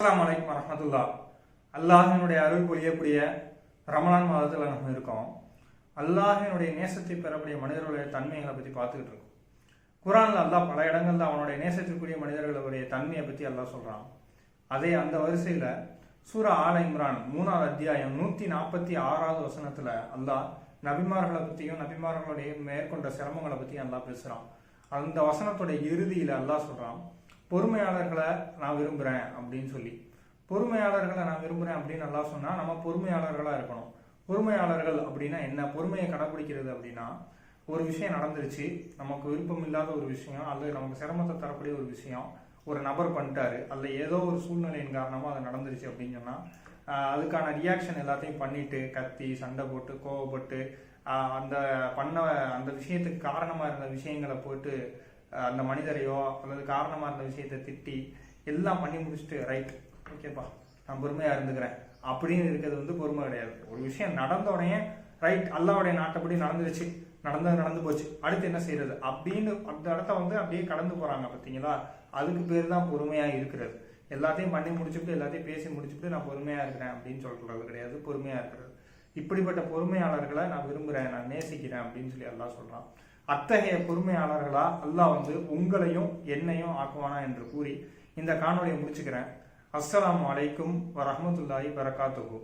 அஸ்ஸலாமு அலைக்கும் வரஹ்மத்துல்லாஹ். அல்லாஹினுடைய அருள் பொழியக்கூடிய ரமலான் மாதத்தில் நம்ம இருக்கோம். அல்லாஹினுடைய நேசத்தை பெறக்கூடிய மனிதர்களுடைய தன்மைகளை பற்றி பார்த்துக்கிட்டு இருக்கோம். குரான்ல அல்லாஹ் பல இடங்கள்ல அவனுடைய நேசத்திற்குரிய மனிதர்களுடைய தன்மையை பற்றி அல்லாஹ் சொல்றான். அதே அந்த வரிசையில சூரா ஆல இம்ரான் 3வது அத்தியாயம் 146வது வசனத்துல அல்லாஹ் நபிமார்களை பற்றியும் நபிமார்களுடைய மேற்கொண்ட சிரமங்களை பற்றியும் அல்லாஹ் பேசுறான். அந்த வசனத்தோட இறுதியில அல்லாஹ் சொல்றான், பொறுமையாளர்களை நான் விரும்புகிறேன் அப்படின்னு சொல்லி. பொறுமையாளர்களை நான் விரும்புகிறேன் அப்படின்னு நல்லா சொன்னால் நம்ம பொறுமையாளர்களாக இருக்கணும். பொறுமையாளர்கள் அப்படின்னா என்ன? பொறுமையை கடைப்பிடிக்கிறது அப்படின்னா, ஒரு விஷயம் நடந்துருச்சு, நமக்கு விருப்பம் இல்லாத ஒரு விஷயம் அல்லது நமக்கு சிரமத்தை தரக்கூடிய ஒரு விஷயம் ஒரு நபர் பண்ணிட்டாரு, அல்ல ஏதோ ஒரு சூழ்நிலையின் காரணமாக அது நடந்துருச்சு அப்படின்னு சொன்னால் அதுக்கான ரியாக்ஷன் எல்லாத்தையும் பண்ணிட்டு கத்தி சண்டை போட்டு கோவப்பட்டு அந்த அந்த விஷயத்துக்கு காரணமாக இருந்த விஷயங்களை போட்டு அந்த மனிதரையோ அல்லது காரணமாக இருந்த விஷயத்தை திட்டி எல்லாம் பண்ணி முடிச்சுட்டு ரைட் ஓகேப்பா நான் பொறுமையாக இருந்துக்கிறேன் அப்படின்னு இருக்கிறது பொறுமை கிடையாது. ஒரு விஷயம் நடந்த உடனே ரைட் அல்லாவுடைய நாட்டப்படி நடந்துருச்சு, நடந்து போச்சு, அடுத்து என்ன செய்யறது அப்படின்னு அந்த இடத்த அப்படியே கடந்து போறாங்க பார்த்தீங்களா? அதுக்கு பேர் தான் பொறுமையாக இருக்கிறது. எல்லாத்தையும் பண்ணி முடிச்சுட்டு எல்லாத்தையும் பேசி முடிச்சுட்டு நான் பொறுமையாக இருக்கிறேன் அப்படின்னு சொல்றது கிடையாது பொறுமையாக இருக்கிறது. இப்படிப்பட்ட பொறுமையாளர்களை நான் விரும்புகிறேன், நான் நேசிக்கிறேன் அப்படின்னு சொல்லி அல்லாஹ் சொல்றான். அத்தகைய பொறுமையாளர்களா அல்லாஹ் உங்களையும் என்னையும் ஆக்குவானா என்று கூறி இந்த காணொலியை முடிச்சுக்கிறேன். அஸ்ஸலாமு அலைக்கும் வரஹ்மத்துல்லாஹி வரகாத்துஹு.